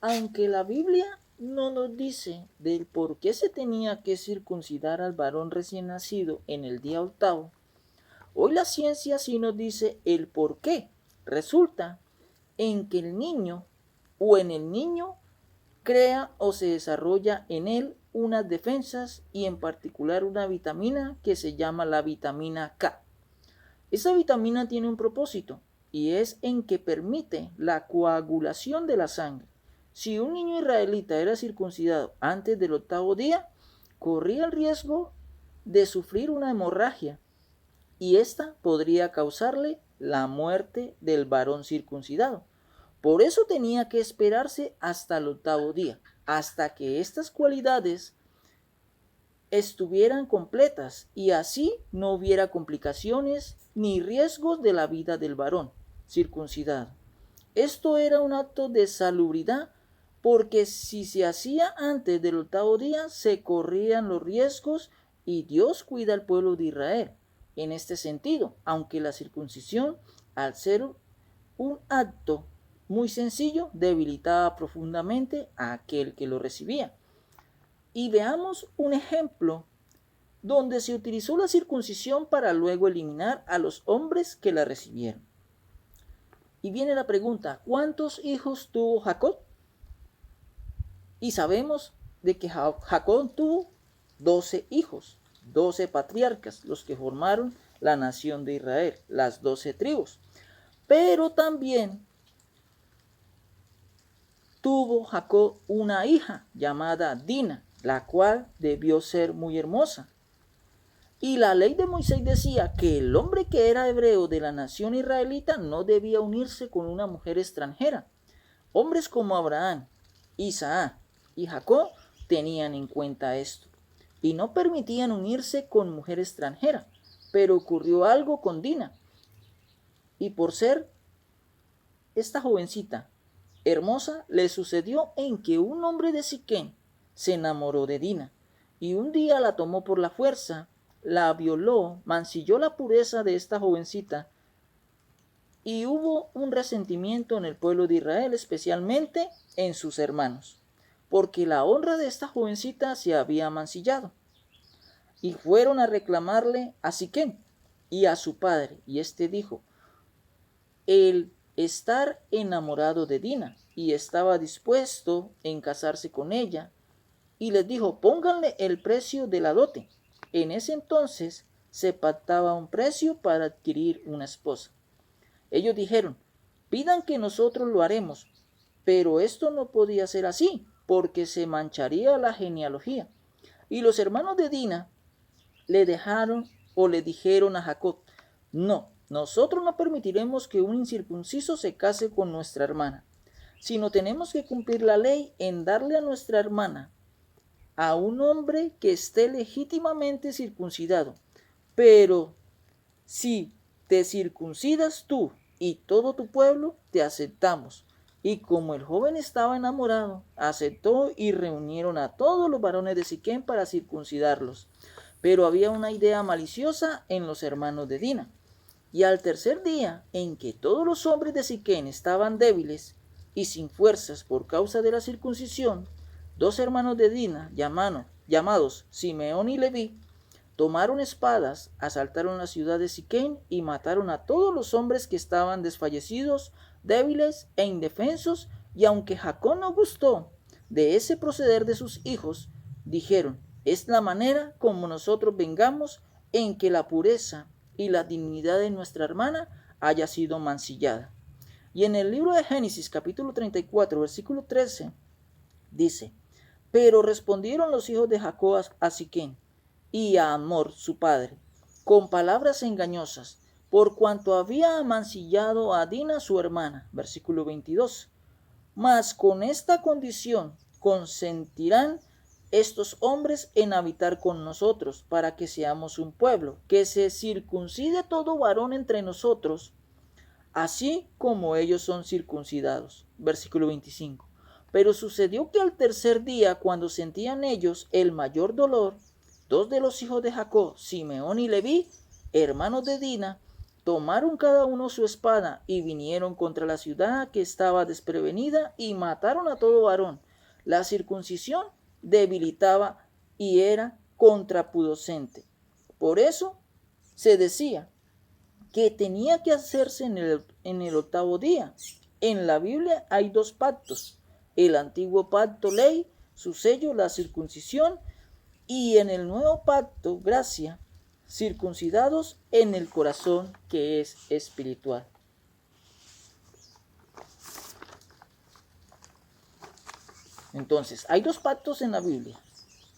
Aunque la Biblia no nos dice del por qué se tenía que circuncidar al varón recién nacido en el día octavo, hoy la ciencia sí nos dice el por qué. Resulta en que el niño o en el niño crea o se desarrolla en él unas defensas y en particular una vitamina que se llama la vitamina K. Esa vitamina tiene un propósito y es en que permite la coagulación de la sangre. Si un niño israelita era circuncidado antes del octavo día, corría el riesgo de sufrir una hemorragia y esta podría causarle la muerte del varón circuncidado. Por eso tenía que esperarse hasta el octavo día, hasta que estas cualidades estuvieran completas y así no hubiera complicaciones ni riesgos de la vida del varón circuncidado. Esto era un acto de salubridad porque si se hacía antes del octavo día se corrían los riesgos y Dios cuida al pueblo de Israel. En este sentido, aunque la circuncisión, al ser un acto muy sencillo, debilitaba profundamente a aquel que lo recibía. Y veamos un ejemplo donde se utilizó la circuncisión para luego eliminar a los hombres que la recibieron. Y viene la pregunta, ¿cuántos hijos tuvo Jacob? Y sabemos de que Jacob tuvo 12 hijos, 12 patriarcas, los que formaron la nación de Israel, las 12 tribus. Pero también tuvo Jacob una hija llamada Dina, la cual debió ser muy hermosa. Y la ley de Moisés decía que el hombre que era hebreo de la nación israelita no debía unirse con una mujer extranjera. Hombres como Abraham, Isaac y Jacob tenían en cuenta esto y no permitían unirse con mujer extranjera. Pero ocurrió algo con Dina y por ser esta jovencita hermosa le sucedió en que un hombre de Siquén se enamoró de Dina y un día la tomó por la fuerza, la violó, mancilló la pureza de esta jovencita y hubo un resentimiento en el pueblo de Israel, especialmente en sus hermanos, porque la honra de esta jovencita se había mancillado. Y fueron a reclamarle a Siquén y a su padre, y éste dijo, el estar enamorado de Dina y estaba dispuesto en casarse con ella, y les dijo, pónganle el precio de la dote. En ese entonces se pactaba un precio para adquirir una esposa. Ellos dijeron, pidan que nosotros lo haremos, pero esto no podía ser así, porque se mancharía la genealogía. Y los hermanos de Dina le dejaron o le dijeron a Jacob, no, nosotros no permitiremos que un incircunciso se case con nuestra hermana, sino tenemos que cumplir la ley en darle a nuestra hermana a un hombre que esté legítimamente circuncidado. Pero si te circuncidas tú y todo tu pueblo, te aceptamos. Y como el joven estaba enamorado, aceptó y reunieron a todos los varones de Siquén para circuncidarlos. Pero había una idea maliciosa en los hermanos de Dina. Y al tercer día, en que todos los hombres de Siquén estaban débiles y sin fuerzas por causa de la circuncisión, dos hermanos de Dina, llamados Simeón y Leví, tomaron espadas, asaltaron la ciudad de Siquén y mataron a todos los hombres que estaban desfallecidos, débiles e indefensos, y aunque Jacob no gustó de ese proceder de sus hijos, dijeron, es la manera como nosotros vengamos en que la pureza y la dignidad de nuestra hermana haya sido mancillada. Y en el libro de Génesis capítulo 34 versículo 13 dice, pero respondieron los hijos de Jacob a Siquén y a Hamor su padre, con palabras engañosas, por cuanto había amancillado a Dina su hermana. Versículo 22. Mas con esta condición consentirán estos hombres en habitar con nosotros, para que seamos un pueblo, que se circuncide todo varón entre nosotros, así como ellos son circuncidados. Versículo 25. Pero sucedió que al tercer día, cuando sentían ellos el mayor dolor, dos de los hijos de Jacob, Simeón y Leví, hermanos de Dina, tomaron cada uno su espada y vinieron contra la ciudad que estaba desprevenida y mataron a todo varón. La circuncisión debilitaba y era contraproducente. Por eso se decía que tenía que hacerse en el octavo día. En la Biblia hay dos pactos: el antiguo pacto, ley, su sello, la circuncisión, y en el nuevo pacto, gracia, circuncidados en el corazón, que es espiritual. Entonces, hay dos pactos en la Biblia.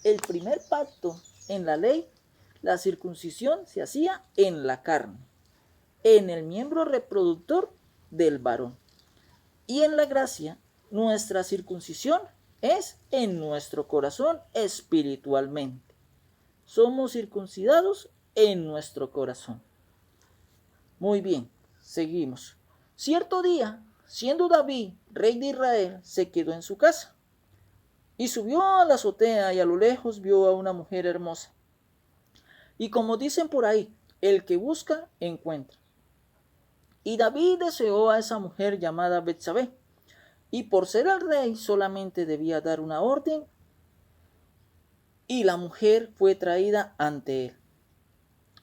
El primer pacto, en la ley, la circuncisión se hacía en la carne, en el miembro reproductor del varón. Y en la gracia, nuestra circuncisión es en nuestro corazón espiritualmente. Somos circuncidados en nuestro corazón. Muy bien, seguimos. Cierto día, siendo David rey de Israel, se quedó en su casa y subió a la azotea y a lo lejos vio a una mujer hermosa. Y como dicen por ahí, el que busca, encuentra. Y David deseó a esa mujer llamada Betsabé, y por ser el rey solamente debía dar una orden, y la mujer fue traída ante él.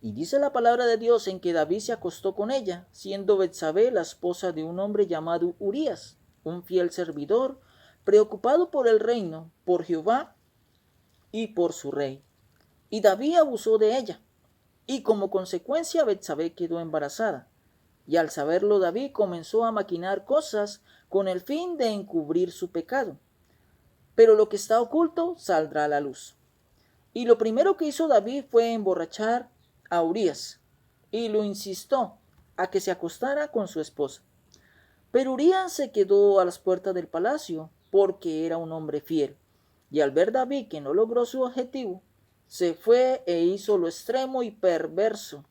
Y dice la palabra de Dios en que David se acostó con ella, siendo Betsabé la esposa de un hombre llamado Urías, un fiel servidor, preocupado por el reino, por Jehová y por su rey. Y David abusó de ella, y como consecuencia Betsabé quedó embarazada. Y al saberlo David comenzó a maquinar cosas con el fin de encubrir su pecado. Pero lo que está oculto saldrá a la luz. Y lo primero que hizo David fue emborrachar a Urías, y lo instó a que se acostara con su esposa. Pero Urías se quedó a las puertas del palacio, porque era un hombre fiel. Y al ver David que no logró su objetivo, se fue e hizo lo extremo y perverso,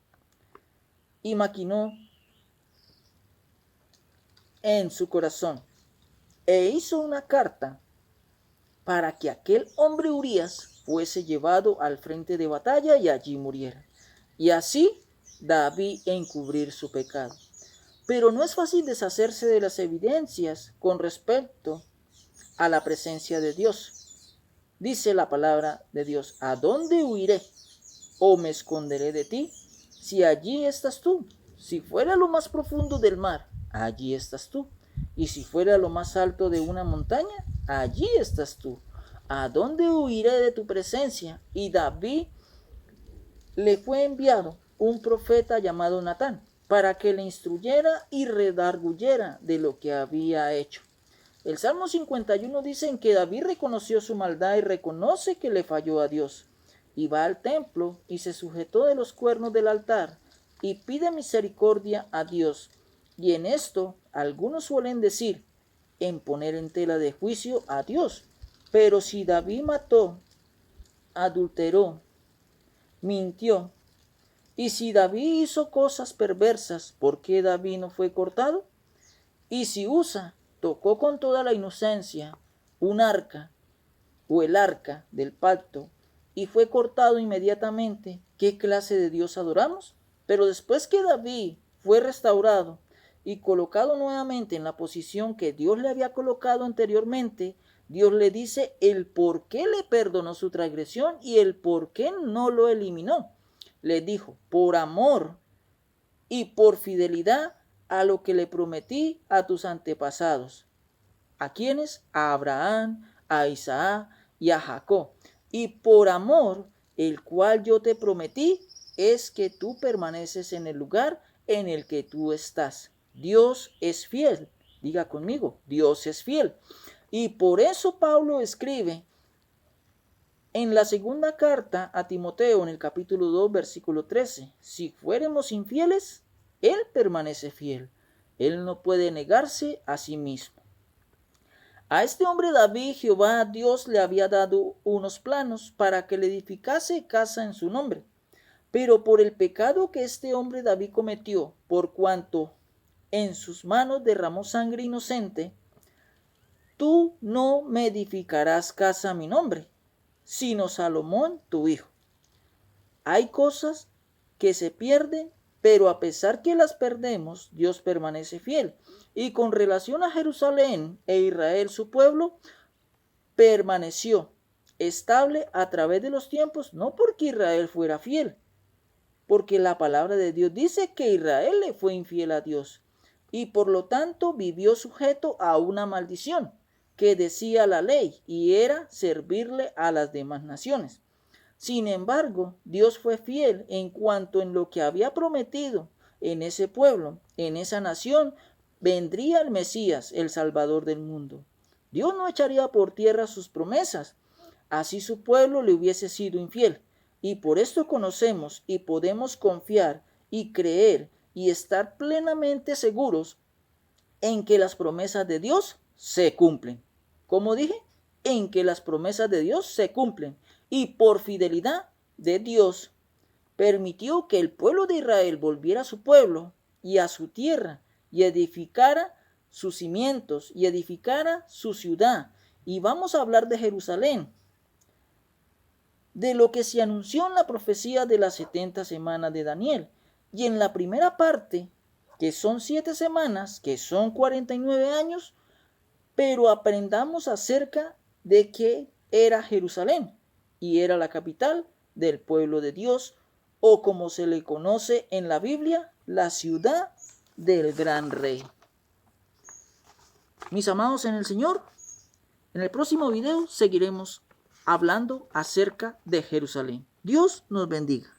y maquinó en su corazón, e hizo una carta para que aquel hombre Urías fuese llevado al frente de batalla y allí muriera. Y así David encubrir su pecado. Pero no es fácil deshacerse de las evidencias con respecto a la presencia de Dios. Dice la palabra de Dios: ¿a dónde huiré o me esconderé de ti? Si allí estás tú. Si fuera lo más profundo del mar, allí estás tú. Y si fuera lo más alto de una montaña, allí estás tú. ¿A dónde huiré de tu presencia? Y David le fue enviado un profeta llamado Natán, para que le instruyera y redarguyera de lo que había hecho. El Salmo 51 dice en que David reconoció su maldad y reconoce que le falló a Dios. Y va al templo y se sujetó de los cuernos del altar y pide misericordia a Dios. Y en esto algunos suelen decir, en poner en tela de juicio a Dios. Pero si David mató, adulteró, mintió, y si David hizo cosas perversas, ¿por qué David no fue cortado? Y si Usa tocó con toda la inocencia un arca o el arca del pacto y fue cortado inmediatamente, ¿qué clase de Dios adoramos? Pero después que David fue restaurado y colocado nuevamente en la posición que Dios le había colocado anteriormente, Dios le dice el por qué le perdonó su transgresión y el por qué no lo eliminó. Le dijo, por amor y por fidelidad a lo que le prometí a tus antepasados. ¿A quiénes? A Abraham, a Isaac y a Jacob. Y por amor, el cual yo te prometí, es que tú permaneces en el lugar en el que tú estás. Dios es fiel. Diga conmigo, Dios es fiel. Y por eso Pablo escribe en la segunda carta a Timoteo, en el capítulo 2, versículo 13, si fuéramos infieles, Él permanece fiel. Él no puede negarse a sí mismo. A este hombre David, Jehová Dios le había dado unos planos para que le edificase casa en su nombre. Pero por el pecado que este hombre David cometió, por cuanto en sus manos derramó sangre inocente, tú no me edificarás casa a mi nombre, sino Salomón tu hijo. Hay cosas que se pierden Pero a pesar que las perdemos, Dios permanece fiel. Y con relación a Jerusalén e Israel, su pueblo, permaneció estable a través de los tiempos, no porque Israel fuera fiel, porque la palabra de Dios dice que Israel le fue infiel a Dios y por lo tanto vivió sujeto a una maldición que decía la ley y era servirle a las demás naciones. Sin embargo, Dios fue fiel en cuanto en lo que había prometido en ese pueblo, en esa nación, vendría el Mesías, el Salvador del mundo. Dios no echaría por tierra sus promesas, así su pueblo le hubiese sido infiel. Y por esto conocemos y podemos confiar y creer y estar plenamente seguros en que las promesas de Dios se cumplen. Como dije, en que las promesas de Dios se cumplen. Y por fidelidad de Dios permitió que el pueblo de Israel volviera a su pueblo y a su tierra y edificara sus cimientos y edificara su ciudad. Y vamos a hablar de Jerusalén, de lo que se anunció en la profecía de las 70 semanas de Daniel. Y en la primera parte, que son 7 semanas, que son 49 años, pero aprendamos acerca de qué era Jerusalén. Y era la capital del pueblo de Dios, o como se le conoce en la Biblia, la ciudad del gran rey. Mis amados en el Señor, en el próximo video seguiremos hablando acerca de Jerusalén. Dios nos bendiga.